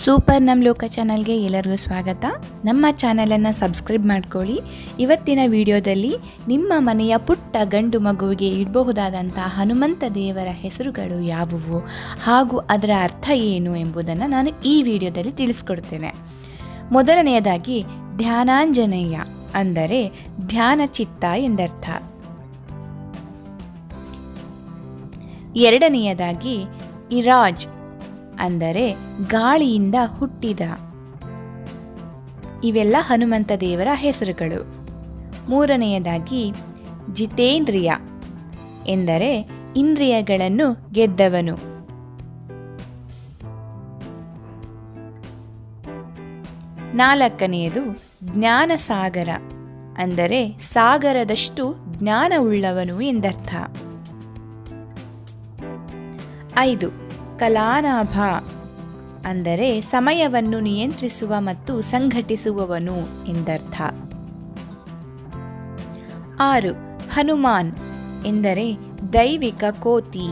Super ನಮ್ಮ ಲೋಕ ಚಾನಲ್ಗೆ ಎಲ್ಲರಿಗೂ ಸ್ವಾಗತ. ನಮ್ಮ ಚಾನಲನ್ನು ಸಬ್ಸ್ಕ್ರೈಬ್ ಮಾಡ್ಕೊಳ್ಳಿ. ಇವತ್ತಿನ ವಿಡಿಯೋದಲ್ಲಿ ನಿಮ್ಮ ಮನೆಯ ಪುಟ್ಟ ಗಂಡು ಮಗುವಿಗೆ ಇಡಬಹುದಾದಂಥ ಹನುಮಂತ ದೇವರ ಹೆಸರುಗಳು ಯಾವುವು ಹಾಗೂ ಅದರ ಅರ್ಥ ಏನು ಎಂಬುದನ್ನು ನಾನು ಈ ವಿಡಿಯೋದಲ್ಲಿ ತಿಳಿಸ್ಕೊಡ್ತೇನೆ. ಮೊದಲನೆಯದಾಗಿ ಧ್ಯಾನಾಂಜನೇಯ ಅಂದರೆ ಧ್ಯಾನ ಚಿತ್ತ ಎಂದರ್ಥ. ಎರಡನೆಯದಾಗಿ ಇರಾಜ್ ಅಂದರೆ ಗಾಳಿಯಿಂದ ಹುಟ್ಟಿದ. ಇವೆಲ್ಲ ಹನುಮಂತ ದೇವರ ಹೆಸರುಗಳು. ಮೂರನೆಯದಾಗಿ ಜಿತೇಂದ್ರಿಯ ಎಂದರೆ ಇಂದ್ರಿಯಗಳನ್ನು ಗೆದ್ದವನು. ನಾಲ್ಕನೆಯದು ಜ್ಞಾನಸಾಗರ ಅಂದರೆ ಸಾಗರದಷ್ಟು ಜ್ಞಾನವುಳ್ಳವನು ಎಂದರ್ಥ. 5 ಕಲಾನಾಭ ಅಂದರೆ ಸಮಯವನ್ನು ನಿಯಂತ್ರಿಸುವ ಮತ್ತು ಸಂಘಟಿಸುವವನು ಎಂದರ್ಥ. 6 ಹನುಮಾನ್ ಎಂದರೆ ದೈವಿಕ ಕೋತಿ,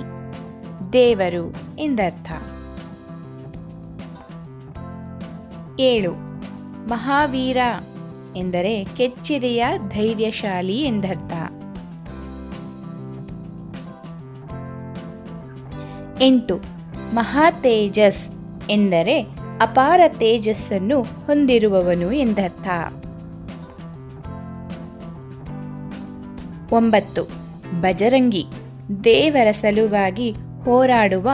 ದೇವರು ಎಂದರ್ಥ. 7 ಮಹಾವೀರ ಎಂದರೆ ಕೆಚ್ಚೆದೆಯ ಧೈರ್ಯಶಾಲಿ ಎಂದರ್ಥ. 8 ಮಹಾತೇಜಸ್ ಎಂದರೆ ಅಪಾರ ತೇಜಸ್ಸನ್ನು ಹೊಂದಿರುವವನು ಎಂದರ್ಥ. 9 ಬಜರಂಗಿ ದೇವರ ಸಲುವಾಗಿ ಹೋರಾಡುವ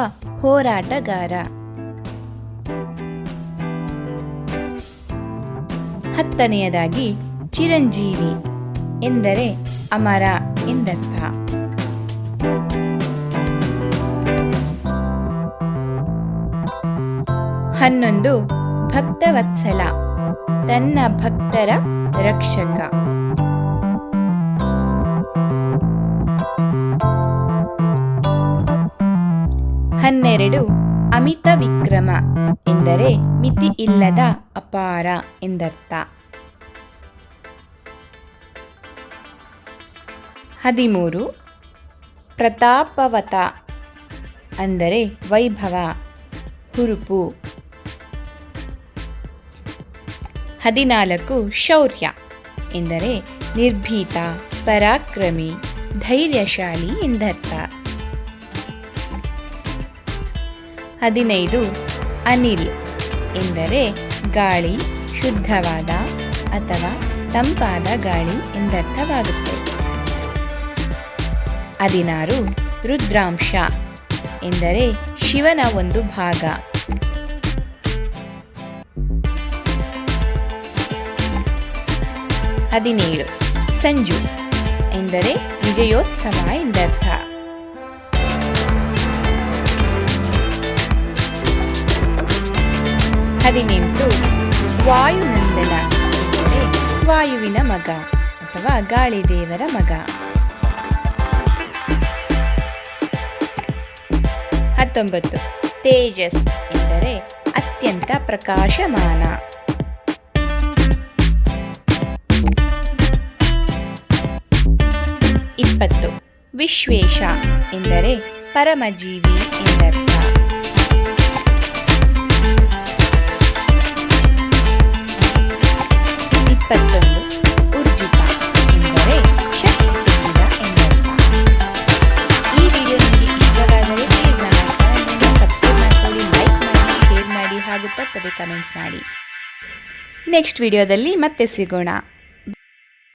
ಹೋರಾಟಗಾರ. 10ನೆಯದಾಗಿ ಚಿರಂಜೀವಿ ಎಂದರೆ ಅಮರ ಎಂದರ್ಥ. 11 ಭಕ್ತವತ್ಸಲ ತನ್ನ ಭಕ್ತರ ರಕ್ಷಕ. 12 ಅಮಿತ ವಿಕ್ರಮ ಎಂದರೆ ಮಿತಿ ಇಲ್ಲದ ಅಪಾರ ಎಂದರ್ಥ. 13 ಪ್ರತಾಪವತ ಅಂದರೆ ವೈಭವ, ಹುರುಪು. 14 ಶೌರ್ಯ ಎಂದರೆ ನಿರ್ಭೀತ, ಪರಾಕ್ರಮಿ, ಧೈರ್ಯಶಾಲಿ ಎಂದರ್ಥ. 15 ಅನಿಲ್ ಎಂದರೆ ಗಾಳಿ, ಶುದ್ಧವಾದ ಅಥವಾ ತಂಪಾದ ಗಾಳಿ ಎಂದರ್ಥವಾಗುತ್ತದೆ. 16 ರುದ್ರಾಂಶ ಎಂದರೆ ಶಿವನ ಒಂದು ಭಾಗ. 17 ಸಂಜು ಎಂದರೆ ವಿಜಯೋತ್ಸವ ಎಂದರ್ಥ. 18 ವಾಯುನಂದನ ಎಂದರೆ ವಾಯುವಿನ ಮಗ ಅಥವಾ ಗಾಳಿ ದೇವರ ಮಗ. 19 ತೇಜಸ್ ಎಂದರೆ ಅತ್ಯಂತ ಪ್ರಕಾಶಮಾನ. 20 ವಿಶ್ವೇಶ ಎಂದರೆ ಪರಮಜೀವಿ ಎಂದರ್ಥ. 21 ಉರ್ಜಿತ ಎಂದರೆ ಶಕ್ತಿ ತುಂಬಿದ ಎಂದರ್ಥ. ಈ ವಿಡಿಯೋ ನಿಮಗೆ ಇಷ್ಟವಾದರೆ ಪ್ಲೀಸ್ ನನ್ನ ಚಾನಲ್ನ ಸಬ್ಸ್ಕ್ರೈಬ್ ಮಾಡ್ಕೊಳ್ಳಿ, ಲೈಕ್ ಮಾಡಿ, ಶೇರ್ ಮಾಡಿ ಹಾಗೂ ತಪ್ಪದೆ ಕಮೆಂಟ್ಸ್ ಮಾಡಿ. ನೆಕ್ಸ್ಟ್ ವಿಡಿಯೋದಲ್ಲಿ ಮತ್ತೆ ಸಿಗೋಣ.